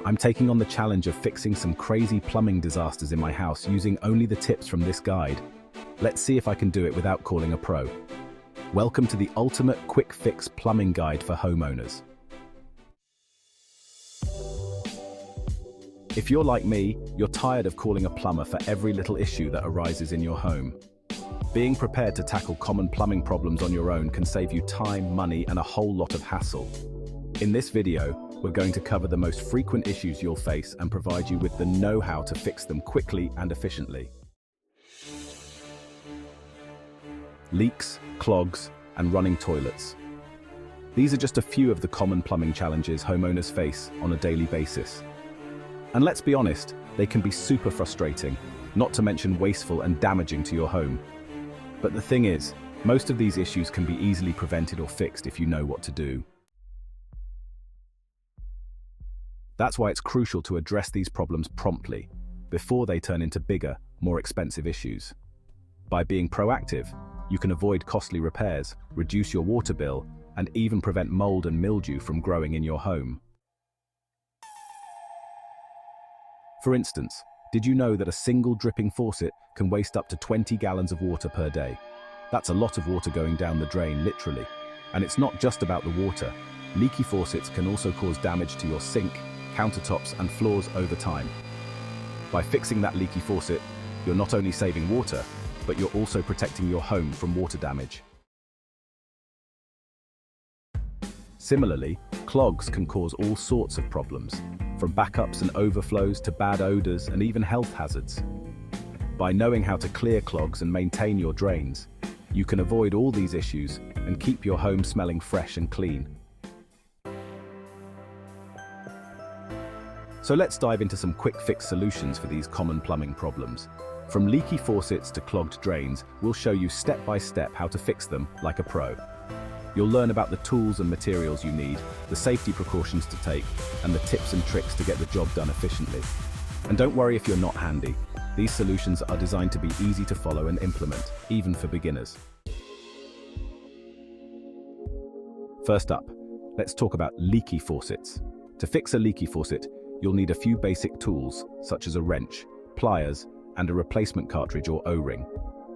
I'm taking on the challenge of fixing some crazy plumbing disasters in my house using only the tips from this guide. Let's see if I can do it without calling a pro. Welcome to the ultimate quick fix plumbing guide for homeowners. If you're like me, you're tired of calling a plumber for every little issue that arises in your home. Being prepared to tackle common plumbing problems on your own can save you time, money, and a whole lot of hassle. In this video, we're going to cover the most frequent issues you'll face and provide you with the know-how to fix them quickly and efficiently. Leaks, clogs, and running toilets. These are just a few of the common plumbing challenges homeowners face on a daily basis. And let's be honest, they can be super frustrating, not to mention wasteful and damaging to your home. But the thing is, most of these issues can be easily prevented or fixed if you know what to do. That's why it's crucial to address these problems promptly, before they turn into bigger, more expensive issues. By being proactive, you can avoid costly repairs, reduce your water bill, and even prevent mold and mildew from growing in your home. For instance, did you know that a single dripping faucet can waste up to 20 gallons of water per day? That's a lot of water going down the drain, literally. And it's not just about the water. Leaky faucets can also cause damage to your sink, countertops, and floors over time. By fixing that leaky faucet, you're not only saving water, but you're also protecting your home from water damage. Similarly, clogs can cause all sorts of problems, from backups and overflows to bad odors and even health hazards. By knowing how to clear clogs and maintain your drains, you can avoid all these issues and keep your home smelling fresh and clean. So let's dive into some quick fix solutions for these common plumbing problems. From leaky faucets to clogged drains, we'll show you step by step how to fix them like a pro. You'll learn about the tools and materials you need, the safety precautions to take, and the tips and tricks to get the job done efficiently. And don't worry if you're not handy. These solutions are designed to be easy to follow and implement, even for beginners. First up, let's talk about leaky faucets. To fix a leaky faucet, you'll need a few basic tools, such as a wrench, pliers, and a replacement cartridge or O-ring.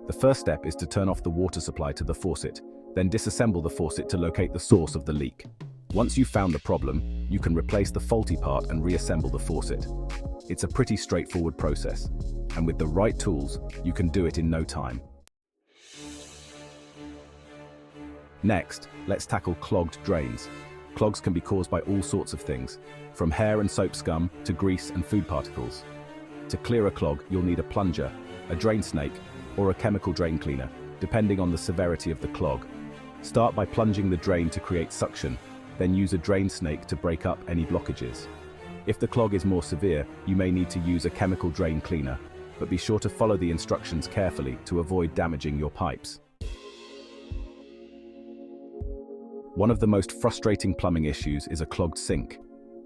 The first step is to turn off the water supply to the faucet, then disassemble the faucet to locate the source of the leak. Once you've found the problem, you can replace the faulty part and reassemble the faucet. It's a pretty straightforward process, and with the right tools, you can do it in no time. Next, let's tackle clogged drains. Clogs can be caused by all sorts of things, from hair and soap scum to grease and food particles. To clear a clog, you'll need a plunger, a drain snake, or a chemical drain cleaner, depending on the severity of the clog. Start by plunging the drain to create suction, then use a drain snake to break up any blockages. If the clog is more severe, you may need to use a chemical drain cleaner, but be sure to follow the instructions carefully to avoid damaging your pipes. One of the most frustrating plumbing issues is a clogged sink.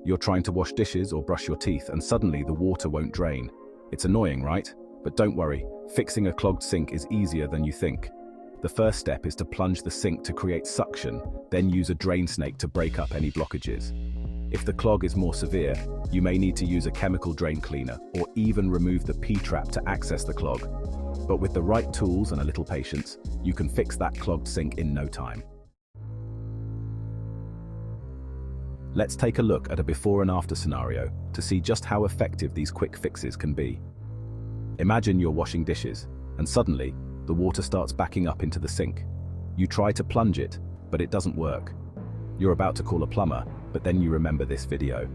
You're trying to wash dishes or brush your teeth and suddenly the water won't drain. It's annoying, right? But don't worry, fixing a clogged sink is easier than you think. The first step is to plunge the sink to create suction, then use a drain snake to break up any blockages. If the clog is more severe, you may need to use a chemical drain cleaner or even remove the P-trap to access the clog. But with the right tools and a little patience, you can fix that clogged sink in no time. Let's take a look at a before and after scenario to see just how effective these quick fixes can be. Imagine you're washing dishes, and suddenly, the water starts backing up into the sink. You try to plunge it, but it doesn't work. You're about to call a plumber, but then you remember this video.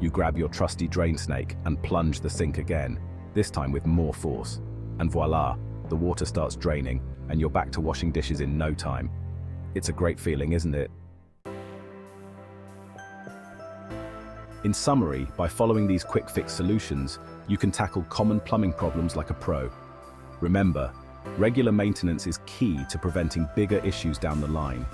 You grab your trusty drain snake and plunge the sink again, this time with more force. And voila, the water starts draining, and you're back to washing dishes in no time. It's a great feeling, isn't it? In summary, by following these quick fix solutions, you can tackle common plumbing problems like a pro. Remember, regular maintenance is key to preventing bigger issues down the line.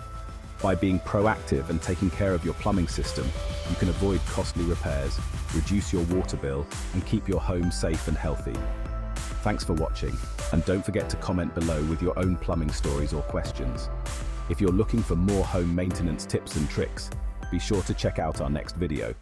By being proactive and taking care of your plumbing system, you can avoid costly repairs, reduce your water bill, and keep your home safe and healthy. Thanks for watching, and don't forget to comment below with your own plumbing stories or questions. If you're looking for more home maintenance tips and tricks, be sure to check out our next video.